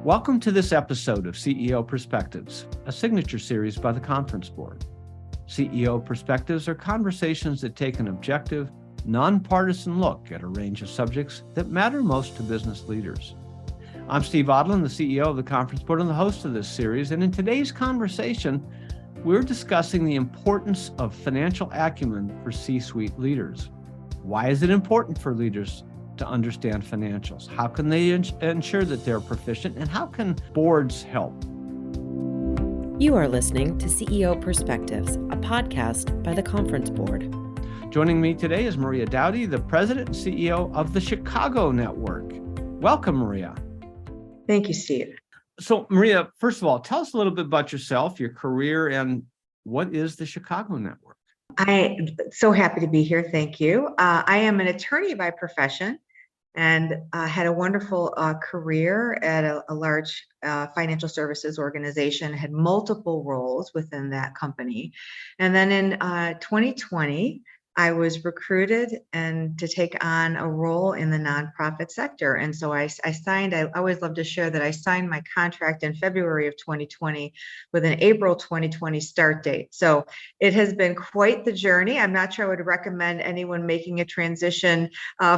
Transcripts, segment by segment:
Welcome to this episode of CEO Perspectives, a signature series by the Conference Board. CEO Perspectives are conversations that take an objective, nonpartisan look at a range of subjects that matter most to business leaders. I'm Steve Odland, the CEO of the Conference Board and the host of this series, and in today's conversation, we're discussing the importance of financial acumen for C-suite leaders. Why is it important for leaders to understand financials? How can they ensure that they're proficient, and how can boards help? You are listening to CEO Perspectives, a podcast by the Conference Board. Joining me today is Maria Doughty, the president and CEO of the Chicago Network. Welcome, Maria. Thank you, Steve. So, Maria, first of all, tell us a little bit about yourself, your career, and what is the Chicago Network? I'm so happy to be here. Thank you. I am an attorney by profession and had a wonderful career at a large financial services organization, had multiple roles within that company. And then in 2020, I was recruited and to take on a role in the nonprofit sector. And so I signed, I always love to share that I signed my contract in February of 2020 with an April 2020 start date. So it has been quite the journey. I'm not sure I would recommend anyone making a transition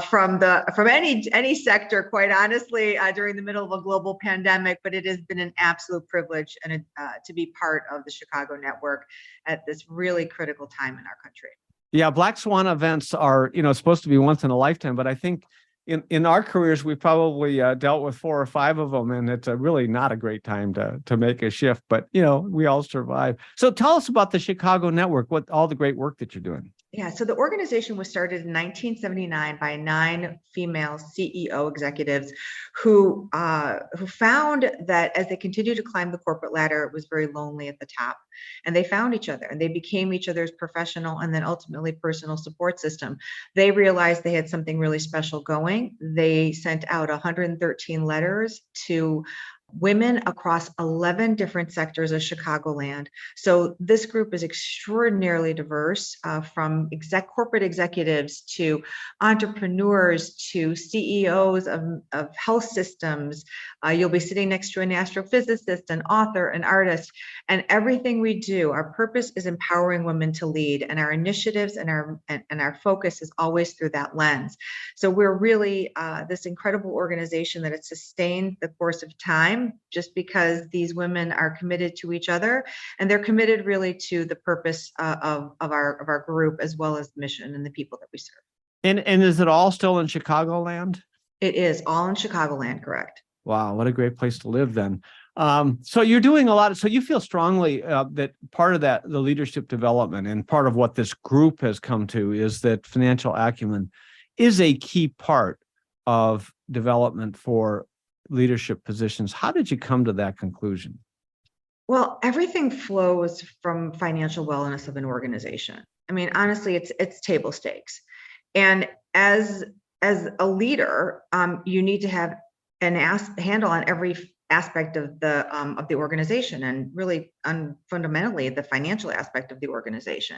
from any sector, quite honestly, during the middle of a global pandemic, but it has been an absolute privilege and to be part of the Chicago Network at this really critical time in our country. Yeah, Black Swan events are, supposed to be once in a lifetime, but I think in our careers, we probably dealt with 4 or 5 of them, and it's really not a great time to make a shift, but, we all survive. So tell us about the Chicago Network, what all the great work that you're doing. Yeah, so the organization was started in 1979 by 9 female CEO executives who found that as they continued to climb the corporate ladder, it was very lonely at the top. And they found each other and they became each other's professional and then ultimately personal support system. They realized they had something really special going. They sent out 113 letters to women across 11 different sectors of Chicagoland. So this group is extraordinarily diverse, from corporate executives to entrepreneurs to CEOs of health systems. You'll be sitting next to an astrophysicist, an author, an artist, and everything we do, our purpose is empowering women to lead, and our initiatives and our focus is always through that lens. So we're really this incredible organization that has sustained the course of time, just because these women are committed to each other, and they're committed really to the purpose of our group, as well as the mission and the people that we serve. And is it all still in Chicagoland? It is all in Chicagoland, correct. Wow, what a great place to live then. So you're doing a lot. So you feel strongly that part of the leadership development and part of what this group has come to is that financial acumen is a key part of development for leadership positions. How did you come to that conclusion? Well, everything flows from financial wellness of an organization. I mean, honestly, it's table stakes. And as a leader, you need to have an handle on every aspect of the organization, and really fundamentally the financial aspect of the organization.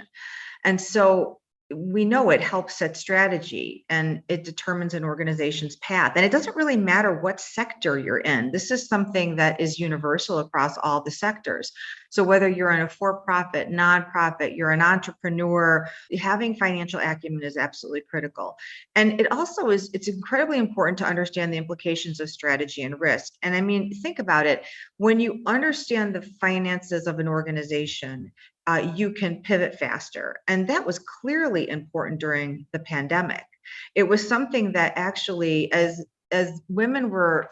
And so we know it helps set strategy and it determines an organization's path. And it doesn't really matter what sector you're in. This is something that is universal across all the sectors. So whether you're in a for-profit, nonprofit, you're an entrepreneur, having financial acumen is absolutely critical. And it also it's incredibly important to understand the implications of strategy and risk. And I mean, think about it. When you understand the finances of an organization, you can pivot faster. And that was clearly important during the pandemic. It was something that actually, as women were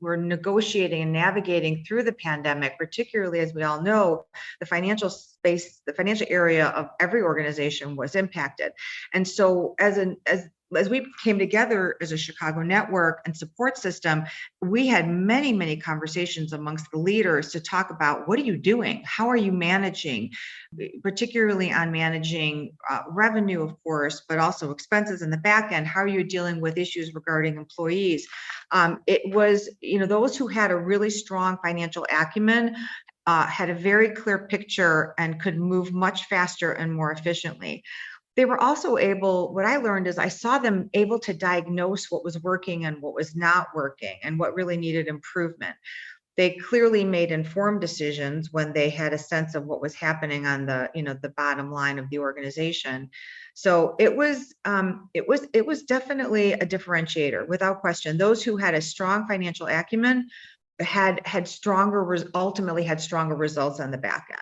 negotiating and navigating through the pandemic, particularly as we all know, the financial space, the financial area of every organization was impacted. And so as we came together as a Chicago Network and support system, we had many, many conversations amongst the leaders to talk about, what are you doing? How are you managing, particularly on managing revenue, of course, but also expenses in the back end? How are you dealing with issues regarding employees? It was, those who had a really strong financial acumen had a very clear picture and could move much faster and more efficiently. they were also able, what I learned is I saw them able to diagnose what was working and what was not working and what really needed improvement. They clearly made informed decisions when they had a sense of what was happening on the, the bottom line of the organization. So it was definitely a differentiator without question. Those who had a strong financial acumen ultimately had stronger results on the back end.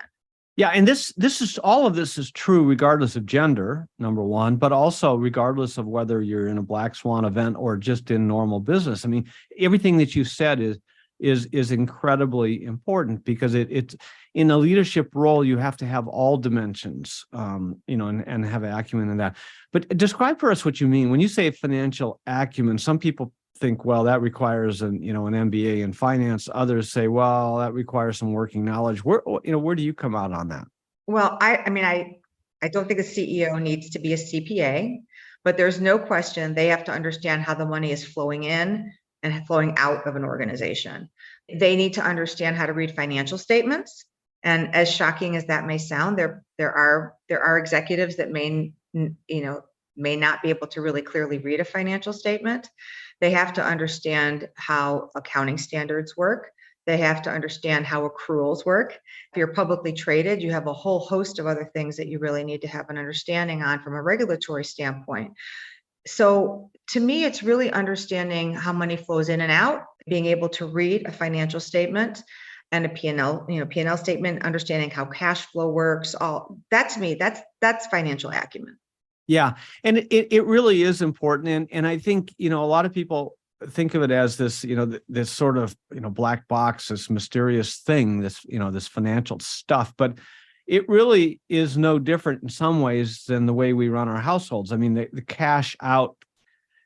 Yeah, and this is all of this is true regardless of gender, number one, but also regardless of whether you're in a black swan event or just in normal business. I mean, everything that you said is incredibly important, because it's in a leadership role, you have to have all dimensions, and have acumen in that. But describe for us what you mean when you say financial acumen. Some people think, well, that requires an MBA in finance. Others say, well, that requires some working knowledge. Where do you come out on that? Well, I don't think a CEO needs to be a CPA, but there's no question they have to understand how the money is flowing in and flowing out of an organization. They need to understand how to read financial statements. And as shocking as that may sound, there are executives that may not be able to really clearly read a financial statement. They have to understand how accounting standards work. They have to understand how accruals work. If you're publicly traded, you have a whole host of other things that you really need to have an understanding on from a regulatory standpoint. So to me, it's really understanding how money flows in and out, being able to read a financial statement and a P&L statement, understanding how cash flow works. All that, to me, that's financial acumen. Yeah, and it really is important, and I think a lot of people think of it as this this sort of black box, this mysterious thing, this financial stuff, but it really is no different in some ways than the way we run our households. I mean, the cash out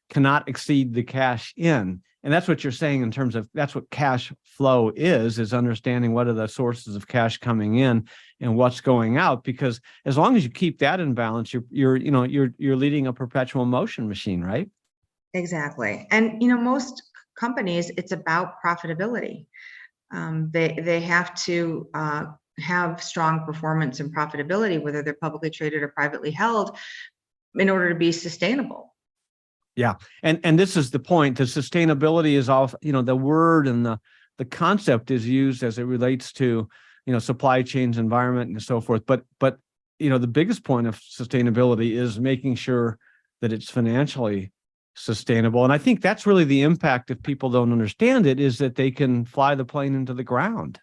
cannot exceed the cash in. And that's what you're saying in terms of that's what cash flow is understanding what are the sources of cash coming in and what's going out. Because as long as you keep that in balance, you're leading a perpetual motion machine, right? Exactly. And most companies, it's about profitability. They have to have strong performance and profitability, whether they're publicly traded or privately held, in order to be sustainable. Yeah. And this is the point. The sustainability is all, the word and the concept is used as it relates to, supply chains, environment, and so forth. But the biggest point of sustainability is making sure that it's financially sustainable. And I think that's really the impact, if people don't understand it, is that they can fly the plane into the ground.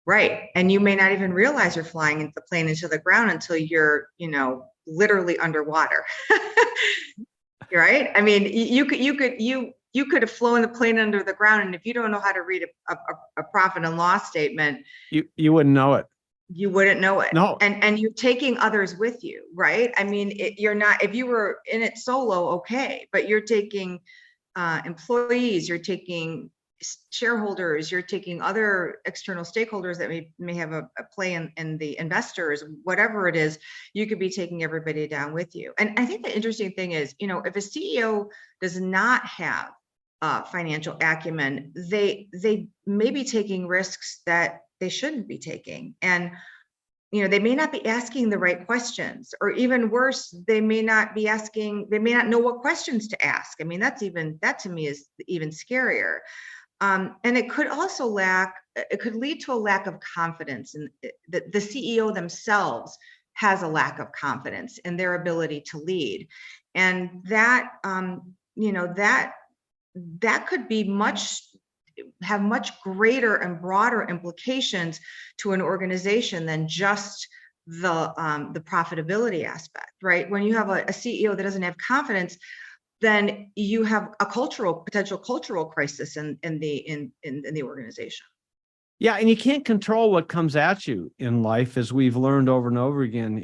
Right. And you may not even realize you're flying the plane into the ground until you're, literally underwater. Right? I mean, you could have flown the plane under the ground, and if you don't know how to read a profit and loss statement, you wouldn't know it. You wouldn't know it. No. And you're taking others with you, right? I mean, you're not, if you were in it solo, okay, but you're taking employees, you're taking shareholders, you're taking other external stakeholders that may have a play in the investors, whatever it is, you could be taking everybody down with you. And I think the interesting thing is, if a CEO does not have financial acumen, they may be taking risks that they shouldn't be taking. And they may not be asking the right questions, or even worse, they may not know what questions to ask. I mean, that to me is even scarier. And it could also lead to a lack of confidence, and the CEO themselves has a lack of confidence in their ability to lead. And that could be have much greater and broader implications to an organization than just the profitability aspect, right? When you have a CEO that doesn't have confidence, then you have a potential cultural crisis in the organization. Yeah, and you can't control what comes at you in life, as we've learned over and over again.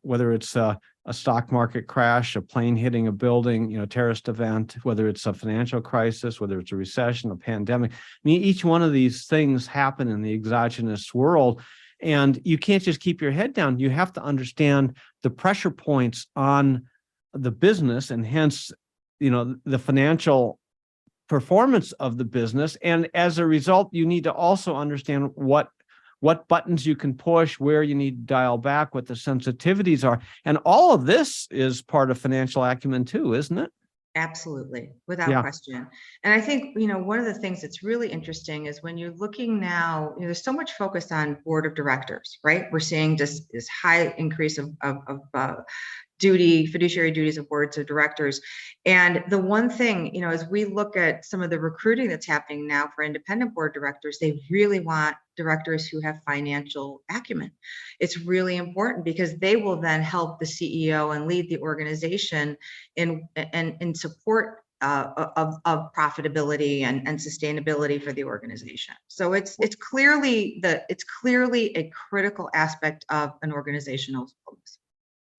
Whether it's a stock market crash, a plane hitting a building, terrorist event, whether it's a financial crisis, whether it's a recession, a pandemic. I mean, each one of these things happen in the exogenous world, and you can't just keep your head down. You have to understand the pressure points on the business, and hence the financial performance of the business. And as a result, you need to also understand what what buttons you can push, where you need to dial back, what the sensitivities are. And all of this is part of financial acumen too, isn't it? Absolutely, without Yeah. question. And I think, one of the things that's really interesting is when you're looking now, there's so much focus on board of directors, right? We're seeing just this high increase of fiduciary duties of boards of directors. And the one thing, as we look at some of the recruiting that's happening now for independent board directors, they really want directors who have financial acumen. It's really important because they will then help the CEO and lead the organization in support of profitability and sustainability for the organization. So it's clearly a critical aspect of an organizational focus.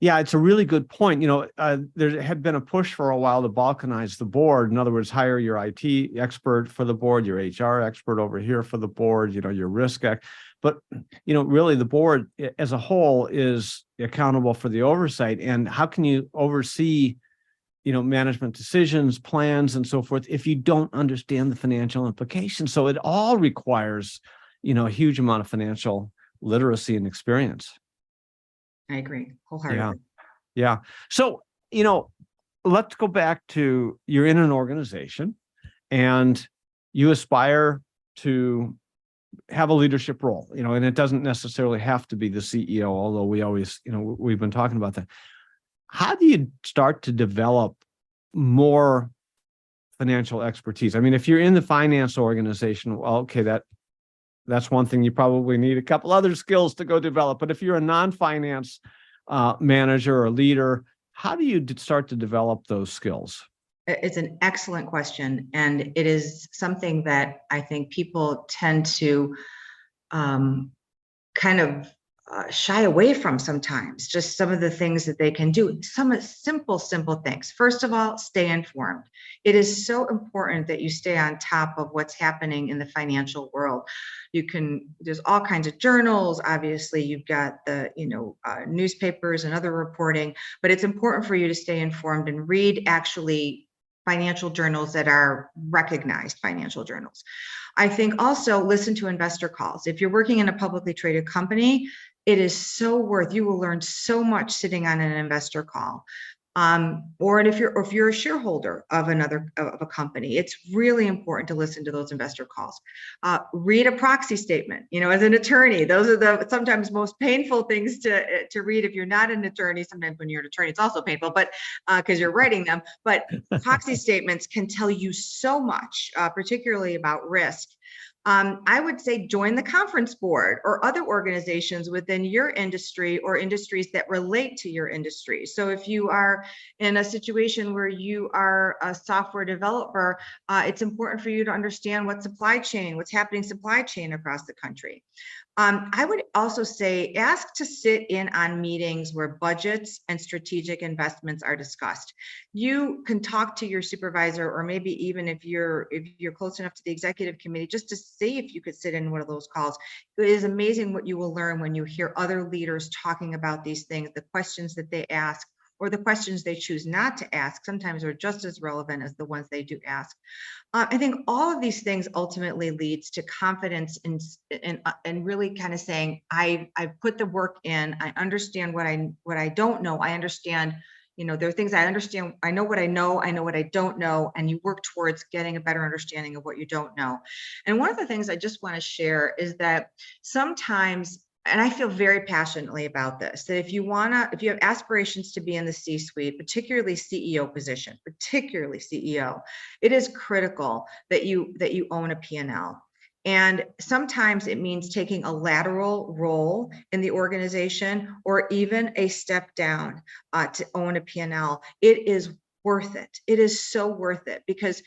Yeah, it's a really good point. There had been a push for a while to balkanize the board. In other words, hire your IT expert for the board, your HR expert over here for the board, your risk act. But, really the board as a whole is accountable for the oversight. And how can you oversee, management decisions, plans, and so forth, if you don't understand the financial implications? So it all requires, a huge amount of financial literacy and experience. I agree wholeheartedly. Yeah. So, let's go back to you're in an organization and you aspire to have a leadership role, and it doesn't necessarily have to be the CEO, although we always, we've been talking about that. How do you start to develop more financial expertise? I mean, if you're in the finance organization, well, okay, that's one thing. You probably need a couple other skills to go develop. But if you're a non-finance manager or leader, how do you start to develop those skills? It's an excellent question. And it is something that I think people tend to kind of shy away from sometimes, just some of the things that they can do. Some simple things. First of all, stay informed. It is so important that you stay on top of what's happening in the financial world. There's all kinds of journals. Obviously, you've got the, newspapers and other reporting, but it's important for you to stay informed and read actually financial journals that are recognized financial journals. I think also listen to investor calls. If you're working in a publicly traded company, it is you will learn so much sitting on an investor call. Or if you're a shareholder of a company, it's really important to listen to those investor calls. Read a proxy statement. As an attorney, those are the sometimes most painful things to read. If you're not an attorney, sometimes when you're an attorney, it's also painful, but because you're writing them. But proxy statements can tell you so much, particularly about risk. I would say join the conference board or other organizations within your industry or industries that relate to your industry. So if you are in a situation where you are a software developer, it's important for you to understand what's happening supply chain across the country. I would also say ask to sit in on meetings where budgets and strategic investments are discussed. You can talk to your supervisor, or maybe even if you're close enough to the executive committee, just to see if you could sit in one of those calls. It is amazing what you will learn when you hear other leaders talking about these things, the questions that they ask, or the questions they choose not to ask sometimes are just as relevant as the ones they do ask. I think all of these things ultimately leads to confidence and really kind of saying, I put the work in, I understand what I don't know. I understand, there are things I understand. I know what I know what I don't know, and you work towards getting a better understanding of what you don't know. And one of the things I just want to share is that sometimes, and I feel very passionately about this, that if you have aspirations to be in the C-suite, particularly CEO position, it is critical that you own a P&L. And sometimes it means taking a lateral role in the organization or even a step down to own a P&L. It is worth it. It is so worth it because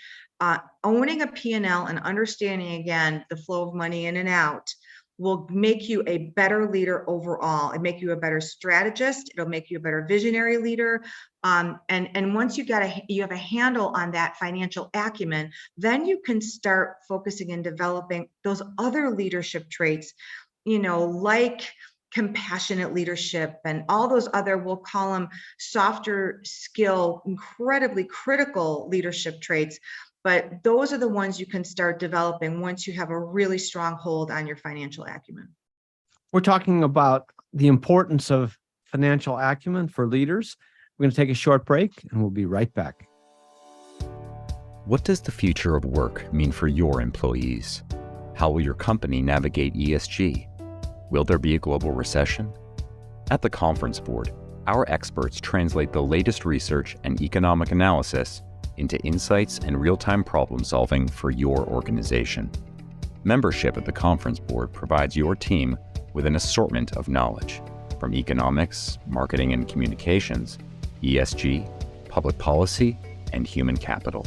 owning a P&L and understanding, again, the flow of money in and out will make you a better leader overall. It'll make you a better strategist. It'll make you a better visionary leader. And once you have a handle on that financial acumen, then you can start focusing and developing those other leadership traits, like compassionate leadership and all those other, we'll call them softer skill, incredibly critical leadership traits. But those are the ones you can start developing once you have a really strong hold on your financial acumen. We're talking about the importance of financial acumen for leaders. We're going to take a short break and we'll be right back. What does the future of work mean for your employees? How will your company navigate ESG? Will there be a global recession? At the Conference Board, our experts translate the latest research and economic analysis into insights and real-time problem solving for your organization. Membership at the Conference Board provides your team with an assortment of knowledge from economics, marketing and communications, ESG, public policy, and human capital.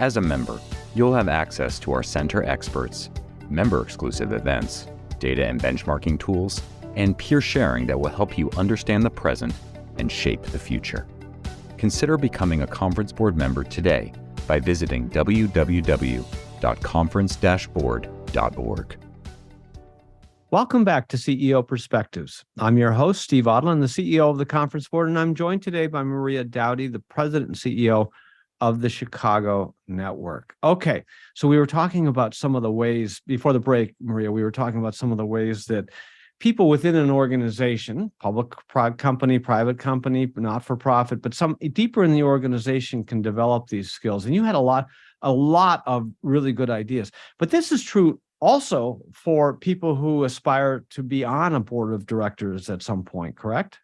As a member, you'll have access to our center experts, member-exclusive events, data and benchmarking tools, and peer sharing that will help you understand the present and shape the future. Consider becoming a Conference Board member today by visiting www.conference-board.org. Welcome back to CEO Perspectives. I'm your host, Steve Odland, the CEO of the Conference Board, and I'm joined today by Maria Doughty, the President and CEO of the Chicago Network. Okay, so we were talking about some of the ways, before the break, Maria, we were talking about some of the ways that people within an organization, public company, private company, not-for-profit, but some deeper in the organization can develop these skills. And you had a lot of really good ideas. But this is true also for people who aspire to be on a board of directors at some point, correct?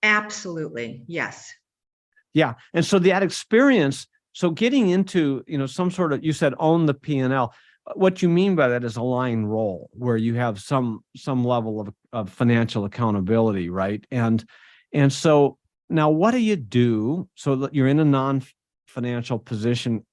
Absolutely, yes. Yeah, and so that experience, so getting into, some sort of, you said own the P&L. What you mean by that is a line role where you have some level of financial accountability, right? And so now what do you do so that you're in a non-financial position?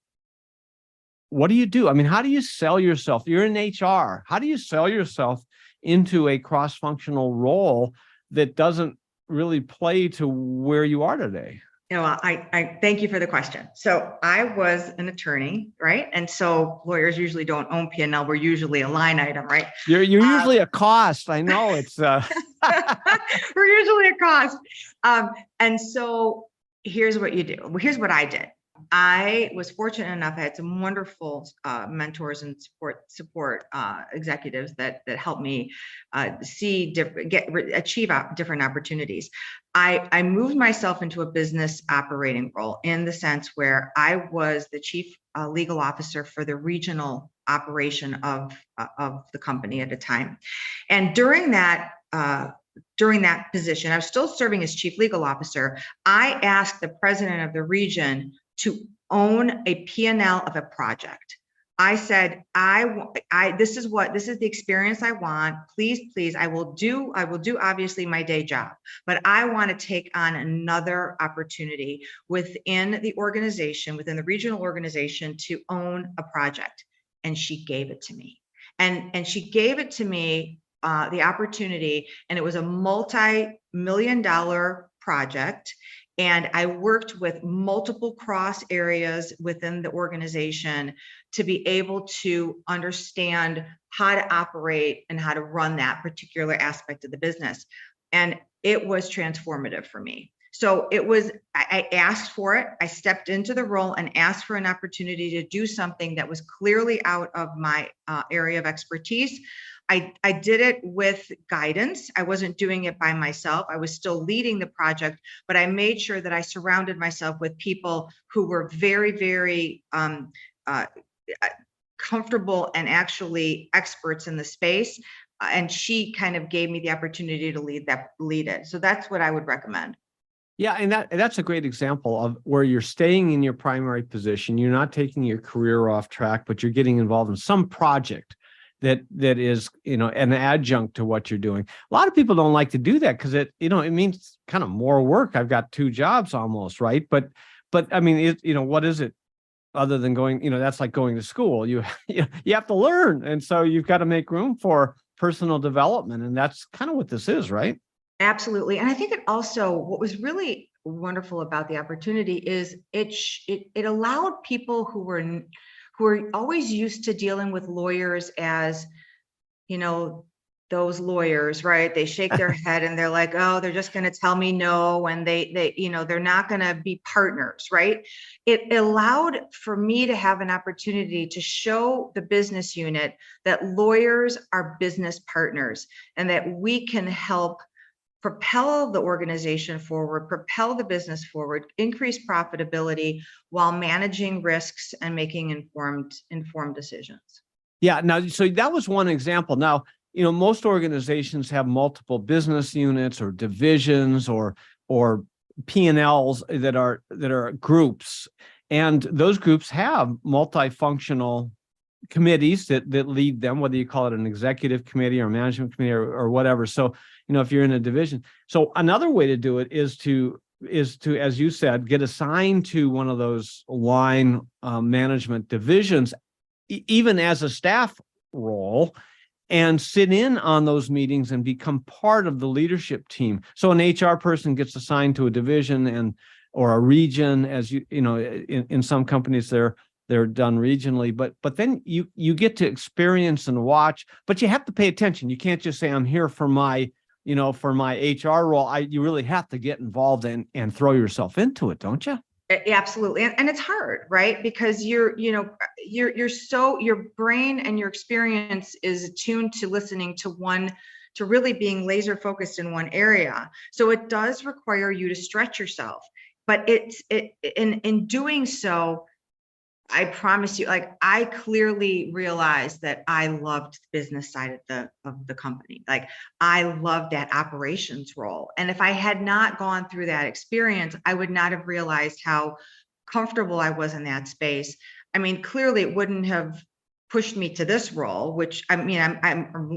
What do you do? I mean, how do you sell yourself? You're in HR. How do you sell yourself into a cross-functional role that doesn't really play to where you are today? I thank you for the question. So I was an attorney, right? And so lawyers usually don't own P&L. We're usually a line item, right? You're usually a cost. I know it's. We're usually a cost. And so here's what you do. Well, here's what I did. I was fortunate enough. I had some wonderful mentors and support executives that helped me achieve different opportunities. I moved myself into a business operating role in the sense where I was the chief legal officer for the regional operation of the company at a time, and during that position, I was still serving as chief legal officer. I asked the president of the region to own a P&L of a project. I said, this is the experience I want. Please, I will do obviously my day job, but I want to take on another opportunity within the organization, within the regional organization, to own a project. And she gave it to me. And she gave it to me, the opportunity, and it was a multi-million-dollar project. And I worked with multiple cross areas within the organization to be able to understand how to operate and how to run that particular aspect of the business. And it was transformative for me. So I asked for it. I stepped into the role and asked for an opportunity to do something that was clearly out of my area of expertise. I did it with guidance. I wasn't doing it by myself. I was still leading the project, but I made sure that I surrounded myself with people who were very, very comfortable and actually experts in the space. And she kind of gave me the opportunity to lead it. So that's what I would recommend. Yeah, and that's a great example of where you're staying in your primary position. You're not taking your career off track, but you're getting involved in some project that is, an adjunct to what you're doing. A lot of people don't like to do that because it means kind of more work. I've got two jobs almost, right? But I mean, what is it other than going, that's like going to school. You have to learn. And so you've got to make room for personal development. And that's kind of what this is, right? Absolutely. And I think it also, what was really wonderful about the opportunity is it allowed people who were always used to dealing with lawyers as, those lawyers, right? They shake their head and they're like, oh, they're just going to tell me no. And they're not going to be partners, right? It allowed for me to have an opportunity to show the business unit that lawyers are business partners and that we can help propel the organization forward, propel the business forward, increase profitability while managing risks and making informed decisions. Yeah. Now, so that was one example. Now, most organizations have multiple business units or divisions or P&Ls that are groups, and those groups have multifunctional committees that lead them, whether you call it an executive committee or management committee or whatever. So, if you're in a division. So another way to do it is to, as you said, get assigned to one of those line management divisions, even as a staff role, and sit in on those meetings and become part of the leadership team. So an HR person gets assigned to a division or a region, as in some companies they're done regionally, but then you get to experience and watch, but you have to pay attention. You can't just say, I'm here for my HR role. You really have to get involved and throw yourself into it, don't you? Absolutely. And it's hard, right? Because your brain and your experience is attuned to listening to really being laser focused in one area. So it does require you to stretch yourself, but in doing so, I promise you, like, I clearly realized that I loved the business side of the company. Like, I loved that operations role. And if I had not gone through that experience, I would not have realized how comfortable I was in that space. I mean, clearly it wouldn't have pushed me to this role, which I'm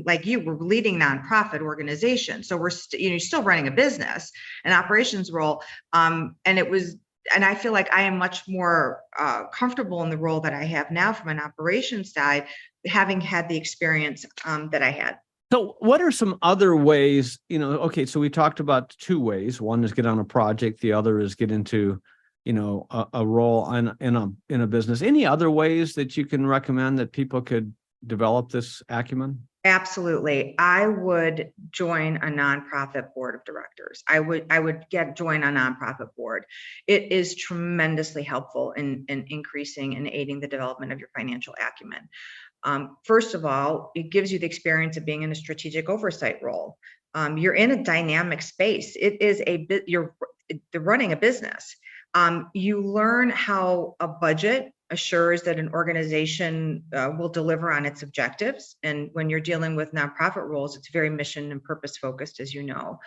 like you, we're leading nonprofit organization. So we're still running a business, an operations role. And I feel like I am much more comfortable in the role that I have now from an operations side, having had the experience that I had. So what are some other ways, okay, so we talked about two ways. One is get on a project. The other is get into, a role in a business. Any other ways that you can recommend that people could develop this acumen? Absolutely. I would join a nonprofit board of directors. I would join a nonprofit board. It is tremendously helpful in increasing and aiding the development of your financial acumen. First of all, it gives you the experience of being in a strategic oversight role. You're in a dynamic space. It is you're running a business. You learn how a budget assures that an organization will deliver on its objectives. And when you're dealing with nonprofit roles, it's very mission and purpose focused, as you know.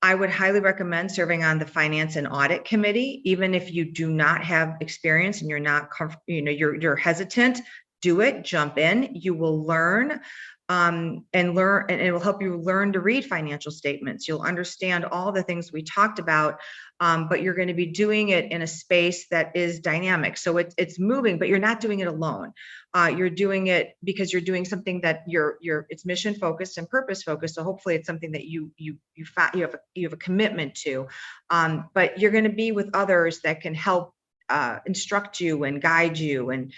I would highly recommend serving on the finance and audit committee, even if you do not have experience and you're not comfortable, you're hesitant. Do it, jump in. You will learn and it will help you learn to read financial statements. You'll understand all the things we talked about, but you're going to be doing it in a space that is dynamic. So it's moving, but you're not doing it alone. You're doing it because you're doing something that it's mission focused and purpose focused. So hopefully it's something that you have a commitment to, but you're going to be with others that can help instruct you and guide you. And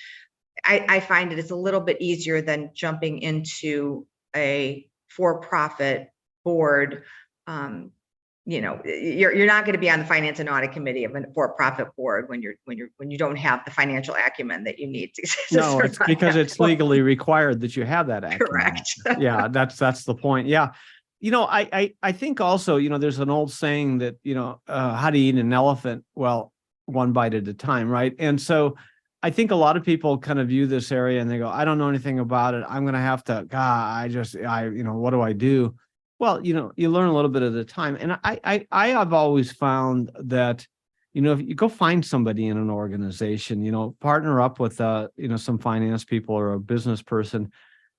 I find it's a little bit easier than jumping into a for-profit board. You're not going to be on the finance and audit committee of a for-profit board when you don't have the financial acumen that you need to. No, it's because it's legally required that you have that acumen. Correct. Yeah, that's the point. Yeah. I think also, there's an old saying that, how to eat an elephant? Well, one bite at a time, right? And so I think a lot of people kind of view this area and they go, I don't know anything about it. I'm going to have to, what do I do? Well, you learn a little bit at a time. And I have always found that, if you go find somebody in an organization, partner up with, some finance people or a business person,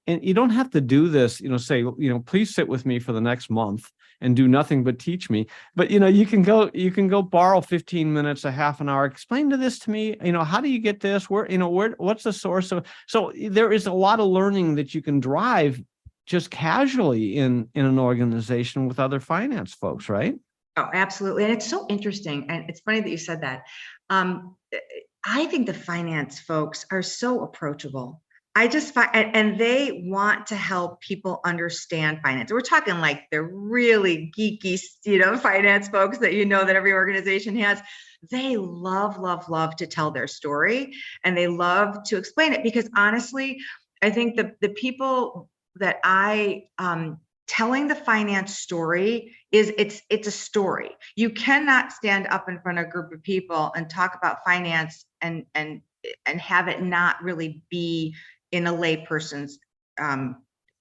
and you don't have to do this, say, please sit with me for the next month and do nothing but teach me. But, you can go borrow 15 minutes, a half an hour, explain this to me, how do you get this? What's the source of? So there is a lot of learning that you can drive just casually in an organization with other finance folks, right? Oh, absolutely. And it's so interesting. And it's funny that you said that. I think the finance folks are so approachable. I just find, and they want to help people understand finance. We're talking like the really geeky, finance folks that that every organization has. They love, love, love to tell their story, and they love to explain it, because honestly, I think the people that telling the finance story it's a story. You cannot stand up in front of a group of people and talk about finance and have it not really be in a layperson's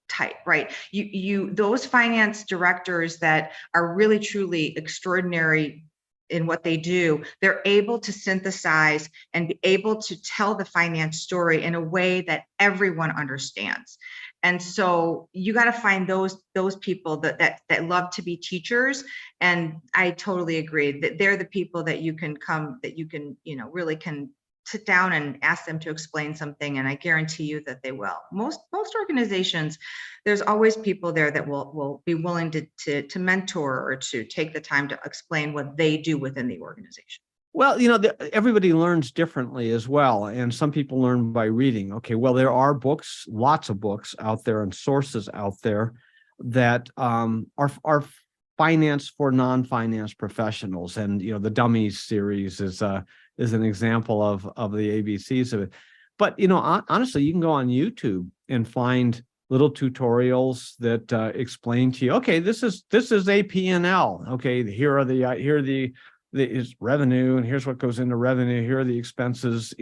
type, right? You those finance directors that are really truly extraordinary in what they do, they're able to synthesize and be able to tell the finance story in a way that everyone understands. And so you got to find those people that love to be teachers. And I totally agree that they're the people that you can really can sit down and ask them to explain something, and I guarantee you that they will. Most organizations, there's always people there that will be willing to mentor or to take the time to explain what they do within the organization. Well, everybody learns differently as well, and some people learn by reading. Okay, well, there are books, lots of books out there and sources out there that are finance for non-finance professionals, and the Dummies series is an example of the ABCs of it. But honestly, you can go on YouTube and find little tutorials that explain to you, okay, this is a P&L. Okay, here are the is revenue, and here's what goes into revenue. Here are the expenses.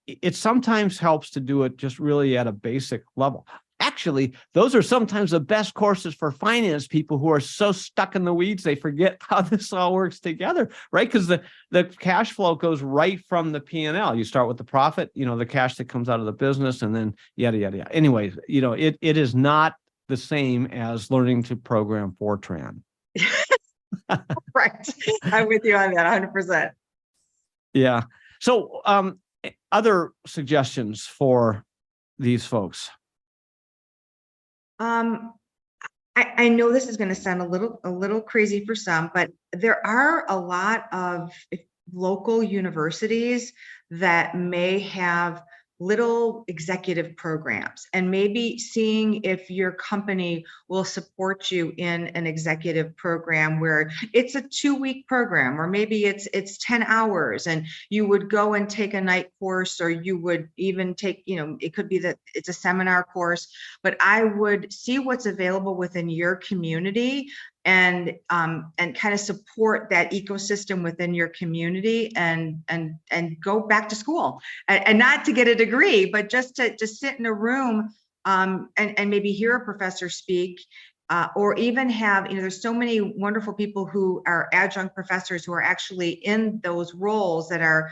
It sometimes helps to do it just really at a basic level. Actually, those are sometimes the best courses for finance people who are so stuck in the weeds they forget how this all works together, right? Because the cash flow goes right from the P&L. You start with the profit, the cash that comes out of the business, and then yada yada yada. Anyways, it is not the same as learning to program Fortran. Right. I'm with you on that 100%. Yeah. So other suggestions for these folks? I know this is going to sound a little crazy for some, but there are a lot of local universities that may have little executive programs, and maybe seeing if your company will support you in an executive program where it's a 2-week program, or maybe it's 10 hours and you would go and take a night course, or you would even take, it could be that it's a seminar course, but I would see what's available within your community and kind of support that ecosystem within your community, and go back to school, and not to get a degree, but just to sit in a room and maybe hear a professor speak, or even have, there's so many wonderful people who are adjunct professors who are actually in those roles that are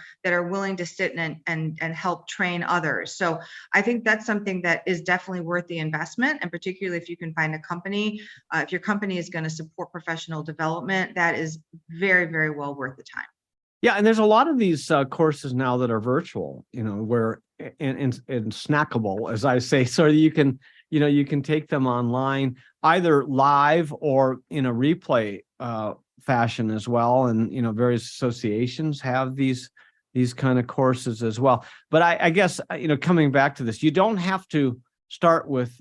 willing to sit and help train others. So I think that's something that is definitely worth the investment, and particularly if you can find a company, if your company is going to support professional development, that is very, very well worth the time. Yeah, and there's a lot of these courses now that are virtual, where and snackable, as I say, so you can take them online, either live or in a replay fashion as well. And various associations have these kind of courses as well. But I guess coming back to this, you don't have to start with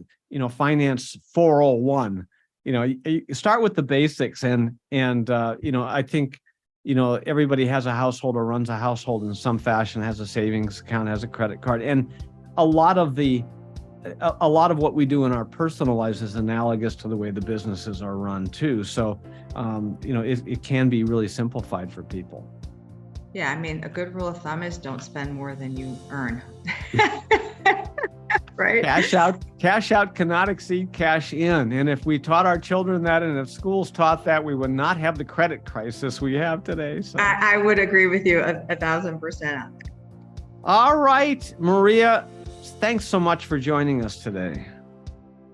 finance 401. You start with the basics, and I think. Everybody has a household or runs a household in some fashion, has a savings account, has a credit card. And a lot of what we do in our personal lives is analogous to the way the businesses are run too. So, it can be really simplified for people. Yeah. I mean, a good rule of thumb is don't spend more than you earn. Right? Cash out cannot exceed cash in. And if we taught our children that, and if schools taught that, we would not have the credit crisis we have today. So I would agree with you 1,000% on that. All right, Maria, thanks so much for joining us today.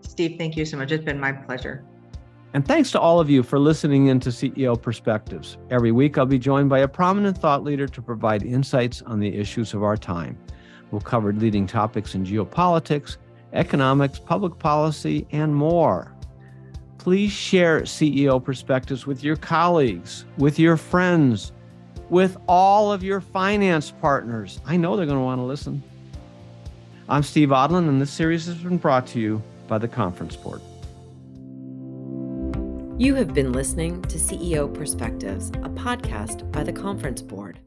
Steve, thank you so much. It's been my pleasure. And thanks to all of you for listening in to CEO Perspectives. Every week, I'll be joined by a prominent thought leader to provide insights on the issues of our time. We'll cover leading topics in geopolitics, economics, public policy, and more. Please share CEO Perspectives with your colleagues, with your friends, with all of your finance partners. I know they're going to want to listen. I'm Steve Odland, and this series has been brought to you by the Conference Board. You have been listening to CEO Perspectives, a podcast by the Conference Board.